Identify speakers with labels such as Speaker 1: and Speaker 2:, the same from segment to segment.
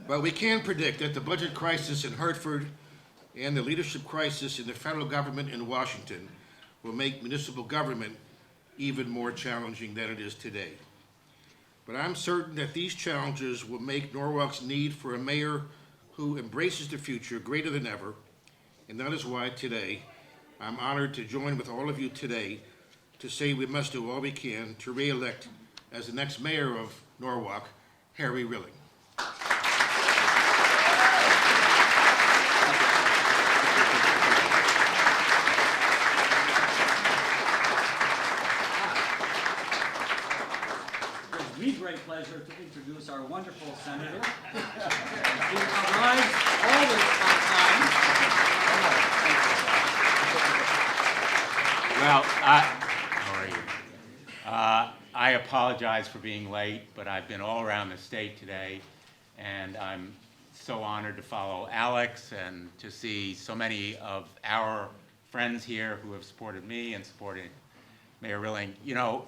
Speaker 1: But we can predict that the budget crisis in Hartford and the leadership crisis in the federal government in Washington will make municipal government even more challenging than it is today. But I'm certain that these challenges will make Norwalk's need for a mayor who embraces the future greater than ever, and that is why today I'm honored to join with all of you today to say we must do all we can to re-elect as the next mayor of Norwalk, Harry Rilling.
Speaker 2: Great pleasure to introduce our wonderful senator. He arrives always on time.
Speaker 3: Well, how are you? I apologize for being late, but I've been all around the state today, and I'm so honored to follow Alex and to see so many of our friends here who have supported me and supported Mayor Rilling. You know,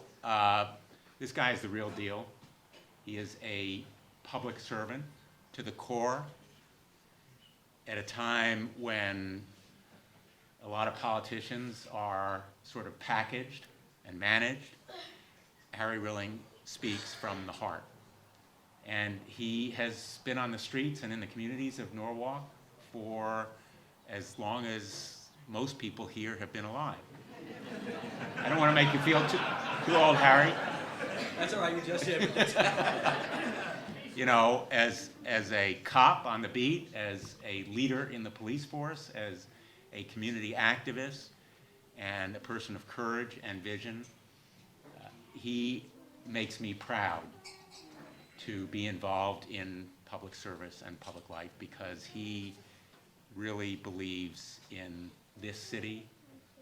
Speaker 3: this guy is the real deal. He is a public servant to the core at a time when a lot of politicians are sort of packaged and managed. Harry Rilling speaks from the heart. And he has been on the streets and in the communities of Norwalk for as long as most people here have been alive. I don't want to make you feel too old, Harry.
Speaker 2: That's all right, you just did.
Speaker 3: You know, as a cop on the beat, as a leader in the police force, as a community activist, and a person of courage and vision, he makes me proud to be involved in public service and public life because he really believes in this city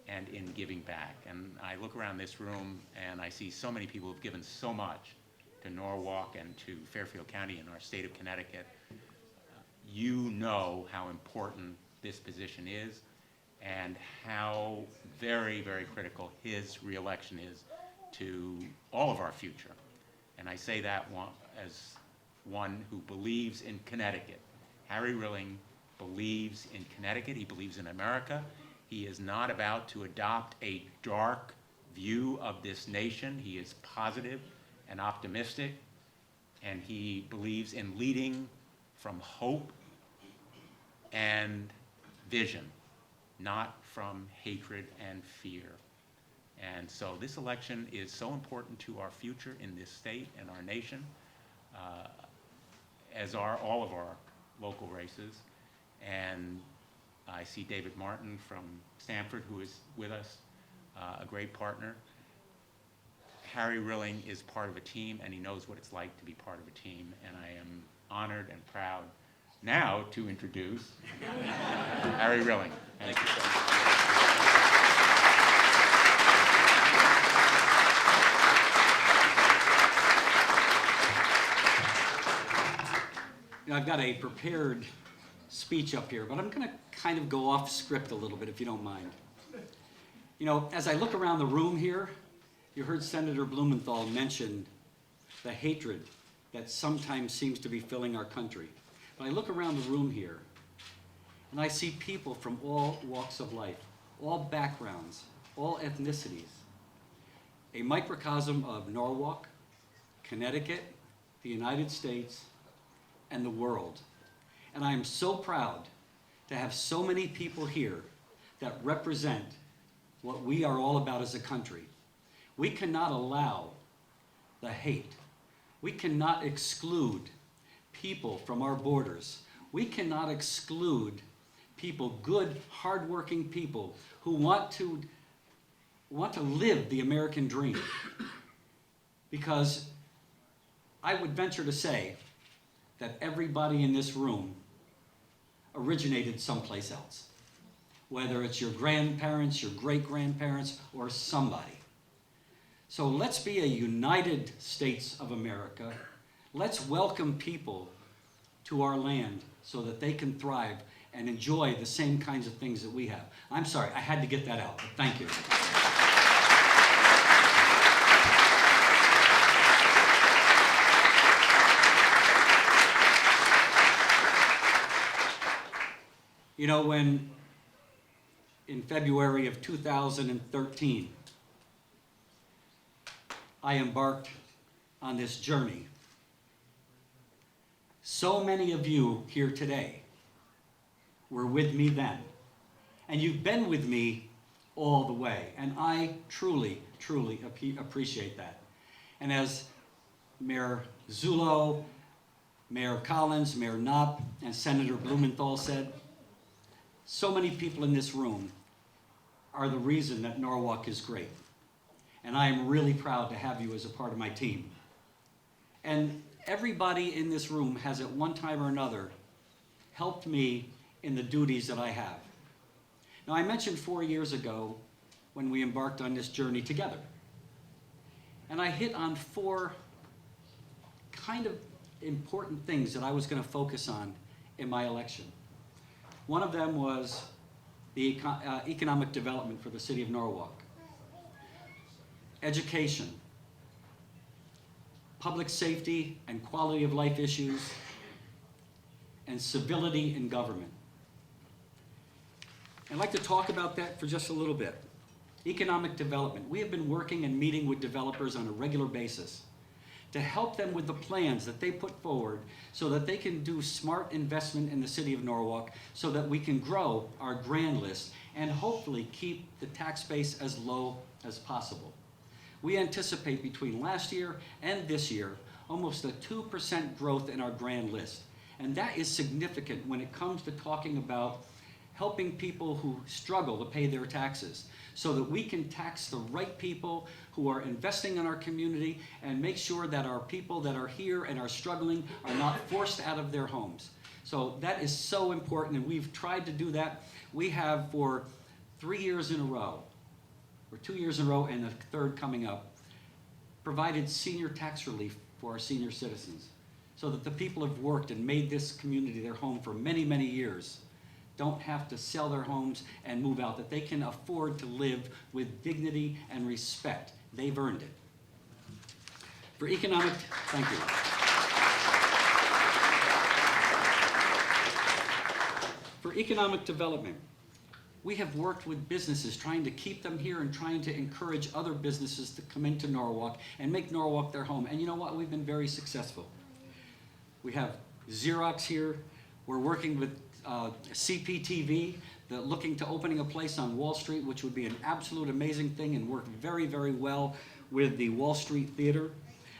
Speaker 3: and in giving back. And I look around this room and I see so many people who've given so much to Norwalk and to Fairfield County and our state of Connecticut. You know how important this position is and how very, very critical his reelection is to all of our future. And I say that as one who believes in Connecticut. Harry Rilling believes in Connecticut. He believes in America. He is not about to adopt a dark view of this nation. He is positive and optimistic, and he believes in leading from hope and vision, not from hatred and fear. And so this election is so important to our future in this state and our nation, as are all of our local races. And I see David Martin from Stamford, who is with us, a great partner. Harry Rilling is part of a team, and he knows what it's like to be part of a team, and I am honored and proud now to introduce Harry Rilling. Thank you so much.
Speaker 2: You know, I've got a prepared speech up here, but I'm going to kind of go off script a little bit, if you don't mind. You know, as I look around the room here, you heard Senator Blumenthal mention the hatred that sometimes seems to be filling our country. But I look around the room here, and I see people from all walks of life, all backgrounds, all ethnicities. A microcosm of Norwalk, Connecticut, the United States, and the world. And I am so proud to have so many people here that represent what we are all about as a country. We cannot allow the hate. We cannot exclude people from our borders. We cannot exclude people, good, hardworking people who want to live the American dream. Because I would venture to say that everybody in this room originated someplace else, whether it's your grandparents, your great-grandparents, or somebody. So let's be a United States of America. Let's welcome people to our land so that they can thrive and enjoy the same kinds of things that we have. I'm sorry, I had to get that out, but thank you. You know, when in February of 2013, I embarked on this journey, so many of you here today were with me then, and you've been with me all the way, and I truly, truly appreciate that. And as Mayor Zullo, Mayor Collins, Mayor Knopp, and Senator Blumenthal said, so many people in this room are the reason that Norwalk is great. And I am really proud to have you as a part of my team. And everybody in this room has at one time or another helped me in the duties that I have. Now, I mentioned 4 years ago when we embarked on this journey together. And I hit on 4 kind of important things that I was going to focus on in my election. One of them was the economic development for the city of Norwalk, education, public safety and quality of life issues, and civility in government. I'd like to talk about that for just a little bit. Economic development. We have been working and meeting with developers on a regular basis to help them with the plans that they put forward so that they can do smart investment in the city of Norwalk so that we can grow our grand list and hopefully keep the tax base as low as possible. We anticipate between last year and this year almost a 2% growth in our grand list. And that is significant when it comes to talking about helping people who struggle to pay their taxes so that we can tax the right people who are investing in our community and make sure that our people that are here and are struggling are not forced out of their homes. So that is so important, and we've tried to do that. We have for 3 years in a row, or 2 years in a row and the third coming up, provided senior tax relief for our senior citizens so that the people have worked and made this community their home for many, many years don't have to sell their homes and move out, that they can afford to live with dignity and respect. They've earned it. For economic, thank you. For economic development, we have worked with businesses trying to keep them here and trying to encourage other businesses to come into Norwalk and make Norwalk their home. And you know what? We've been very successful. We have Xerox here. We're working with CPTV, looking to opening a place on Wall Street, which would be an absolute amazing thing and work very, very well with the Wall Street Theater.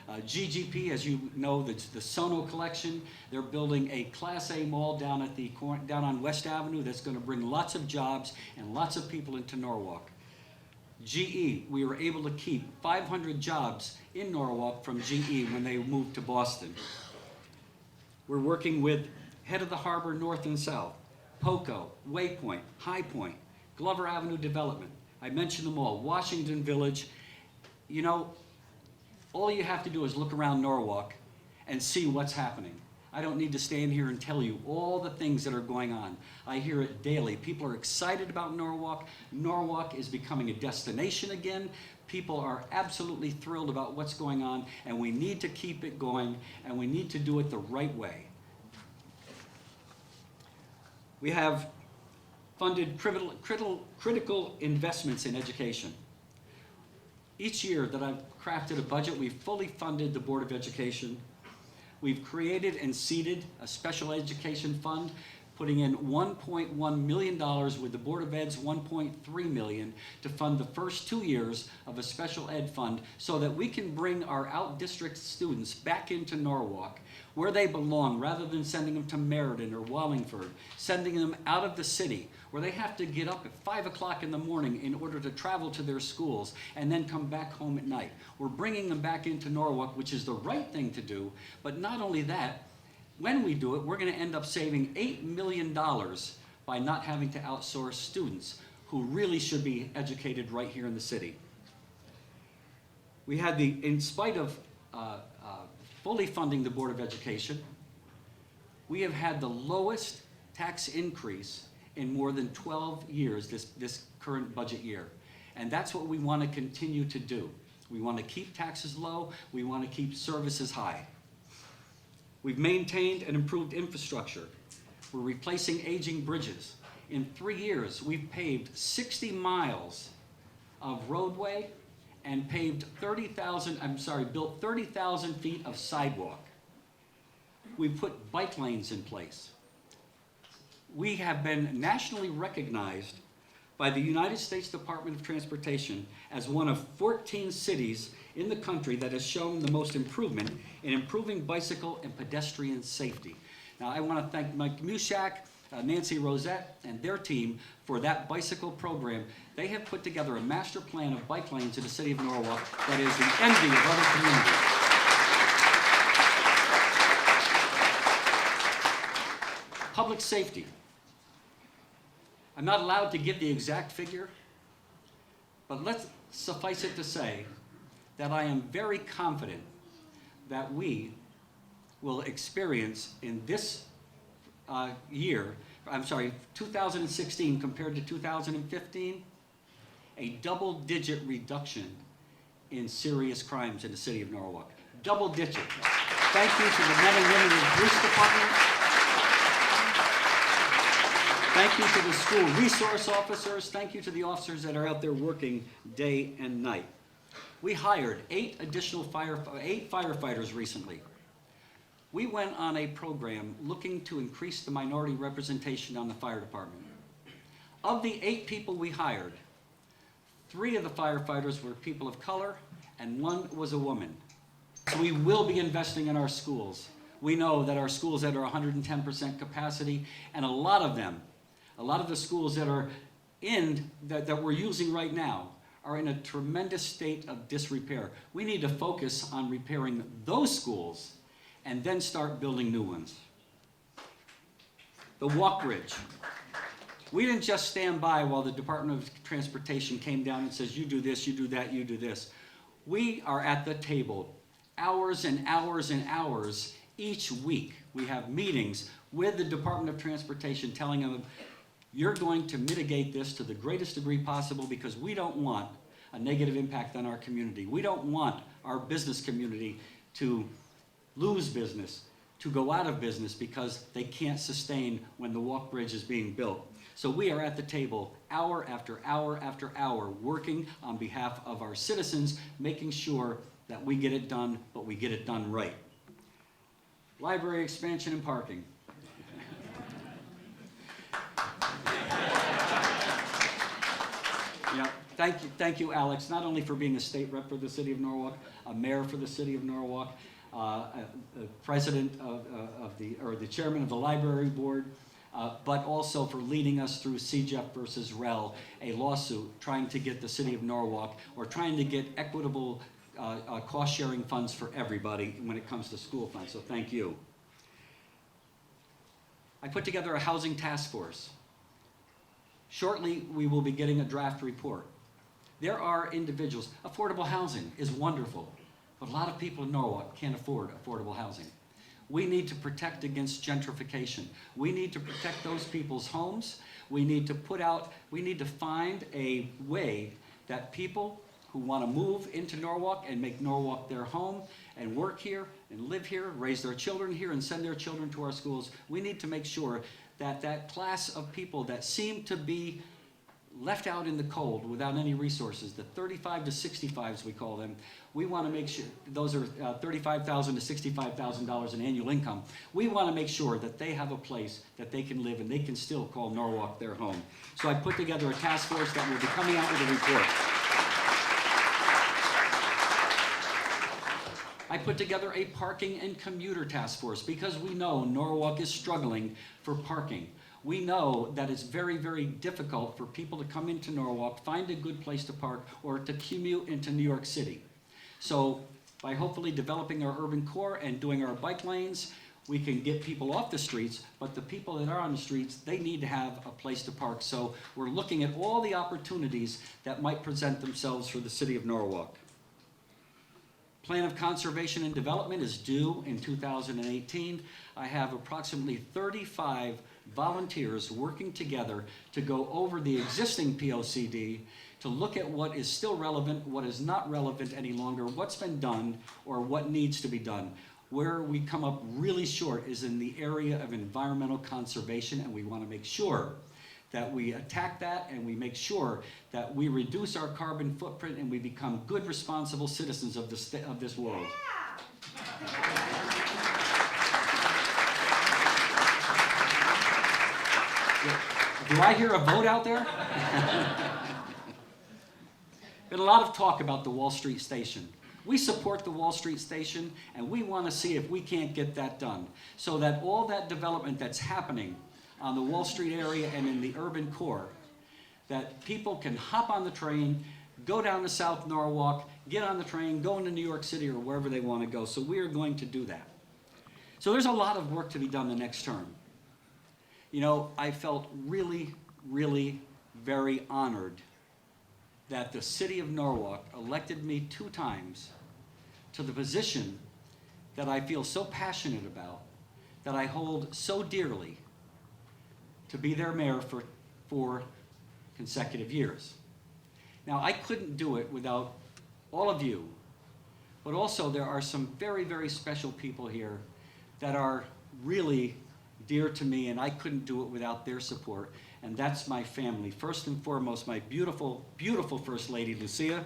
Speaker 2: GGP, as you know, the Sono Collection. They're building a Class A mall down on West Avenue that's going to bring lots of jobs and lots of people into Norwalk. GE, we were able to keep 500 jobs in Norwalk from GE when they moved to Boston. We're working with Head of the Harbor North and South, POCO, Waypoint, High Point, Glover Avenue Development. I mentioned them all. Washington Village. You know, all you have to do is look around Norwalk and see what's happening. I don't need to stand here and tell you all the things that are going on. I hear it daily. People are excited about Norwalk. Norwalk is becoming a destination again. People are absolutely thrilled about what's going on, and we need to keep it going, and we need to do it the right way. We have funded critical investments in education. Each year that I've crafted a budget, we've fully funded the Board of Education. We've created and seeded a special education fund, putting in $1.1 million with the Board of Ed's $1.3 million to fund the first 2 years of a special ed fund so that we can bring our out-district students back into Norwalk where they belong, rather than sending them to Meriden or Wallingford, sending them out of the city where they have to get up at 5 o'clock in the morning in order to travel to their schools and then come back home at night. We're bringing them back into Norwalk, which is the right thing to do, but not only that, when we do it, we're going to end up saving $8 million by not having to outsource students who really should be educated right here in the city. We had in spite of fully funding the Board of Education, we have had the lowest tax increase in more than 12 years this current budget year. And that's what we want to continue to do. We want to keep taxes low. We want to keep services high. We've maintained and improved infrastructure. We're replacing aging bridges. In 3 years, we've paved 60 miles of roadway and built 30,000 feet of sidewalk. We've put bike lanes in place. We have been nationally recognized by the United States Department of Transportation as one of 14 cities in the country that has shown the most improvement in improving bicycle and pedestrian safety. Now, I want to thank Mike Mushak, Nancy Rosette, and their team for that bicycle program. They have put together a master plan of bike lanes in the city of Norwalk that is the envy of other communities. Public safety. I'm not allowed to give the exact figure, but let's suffice it to say that I am very confident that we will experience in this year, 2016 compared to 2015, a double-digit reduction in serious crimes in the city of Norwalk. Double-digit. Thank you to the men and women of the police department. Thank you to the school resource officers. Thank you to the officers that are out there working day and night. We hired 8 firefighters recently. We went on a program looking to increase the minority representation on the fire department. Of the 8 people we hired, 3 of the firefighters were people of color and 1 was a woman. So we will be investing in our schools. We know that our schools that are 110% capacity, and a lot of the schools that are that we're using right now are in a tremendous state of disrepair. We need to focus on repairing those schools and then start building new ones. The walk bridge. We didn't just stand by while the Department of Transportation came down and says, you do this, you do that, you do this. We are at the table hours and hours and hours each week. We have meetings with the Department of Transportation telling them, you're going to mitigate this to the greatest degree possible because we don't want a negative impact on our community. We don't want our business community to lose business, to go out of business because they can't sustain when the walk bridge is being built. So we are at the table hour after hour after hour working on behalf of our citizens, making sure that we get it done, but we get it done right. Library expansion and parking. You know, thank you, Alex, not only for being a state rep for the city of Norwalk, a mayor for the city of Norwalk, president the chairman of the library board, but also for leading us through CJEP versus Rel, a lawsuit trying to get the city of Norwalk, or trying to get equitable cost-sharing funds for everybody when it comes to school funds, so thank you. I put together a housing task force. Shortly, we will be getting a draft report. There are individuals, affordable housing is wonderful, but a lot of people in Norwalk can't afford affordable housing. We need to protect against gentrification. We need to protect those people's homes. We need to find a way that people who want to move into Norwalk and make Norwalk their home and work here and live here, raise their children here and send their children to our schools, we need to make sure that that class of people that seem to be left out in the cold without any resources, the 35 to 65s we call them, we want to make sure, those are $35,000 to $65,000 in annual income, we want to make sure that they have a place that they can live and they can still call Norwalk their home. So I put together a task force that will be coming out with a report. I put together a parking and commuter task force because we know Norwalk is struggling for parking. We know that it's very, very difficult for people to come into Norwalk, find a good place to park, or to commute into New York City. So by hopefully developing our urban core and doing our bike lanes, we can get people off the streets, but the people that are on the streets, they need to have a place to park. So we're looking at all the opportunities that might present themselves for the city of Norwalk. Plan of Conservation and Development is due in 2018. I have approximately 35 volunteers working together to go over the existing POCD, to look at what is still relevant, what is not relevant any longer, what's been done, or what needs to be done. Where we come up really short is in the area of environmental conservation, and we want to make sure that we attack that and we make sure that we reduce our carbon footprint and we become good, responsible citizens of this world. Do I hear a vote out there? Been a lot of talk about the Wall Street Station. We support the Wall Street Station, and we want to see if we can't get that done, so that all that development that's happening on the Wall Street area and in the urban core, that people can hop on the train, go down to South Norwalk, get on the train, go into New York City or wherever they want to go. So we are going to do that. So there's a lot of work to be done the next term. You know, I felt really, really very honored that the city of Norwalk elected me 2 times to the position that I feel so passionate about, that I hold so dearly, to be their mayor for 4 consecutive years. Now, I couldn't do it without all of you, but also there are some very, very special people here that are really dear to me, and I couldn't do it without their support, and that's my family. First and foremost, my beautiful, beautiful First Lady, Lucia.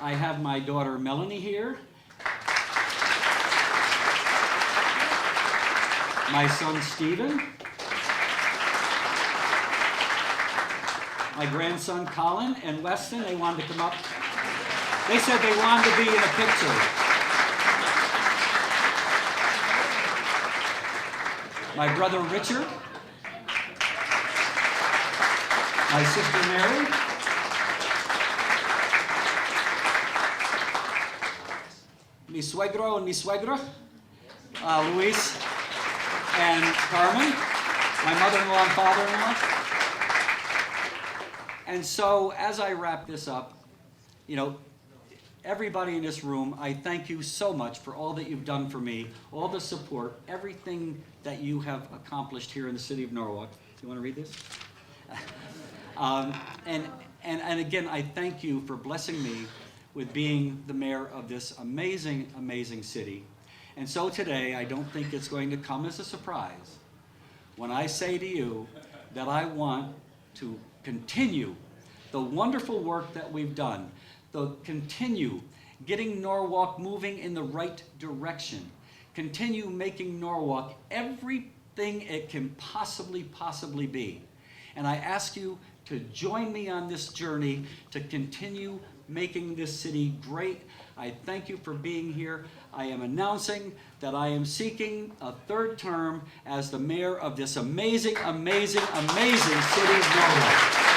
Speaker 2: I have my daughter Melanie here. My son Stephen. My grandson Colin and Weston, they wanted to come up. They said they wanted to be in a picture. My brother Richard. My sister Mary. Mi suegro and mi suegra, Luis and Carmen, my mother-in-law and father-in-law. And so as I wrap this up, you know, everybody in this room, I thank you so much for all that you've done for me, all the support, everything that you have accomplished here in the city of Norwalk. Do you want to read this? And again, I thank you for blessing me with being the mayor of this amazing, amazing city. And so today, I don't think it's going to come as a surprise when I say to you that I want to continue the wonderful work that we've done, continue getting Norwalk moving in the right direction, continue making Norwalk everything it can possibly be. And I ask you to join me on this journey to continue making this city great. I thank you for being here. I am announcing that I am seeking a 3rd term as the mayor of this amazing, amazing, amazing city of Norwalk.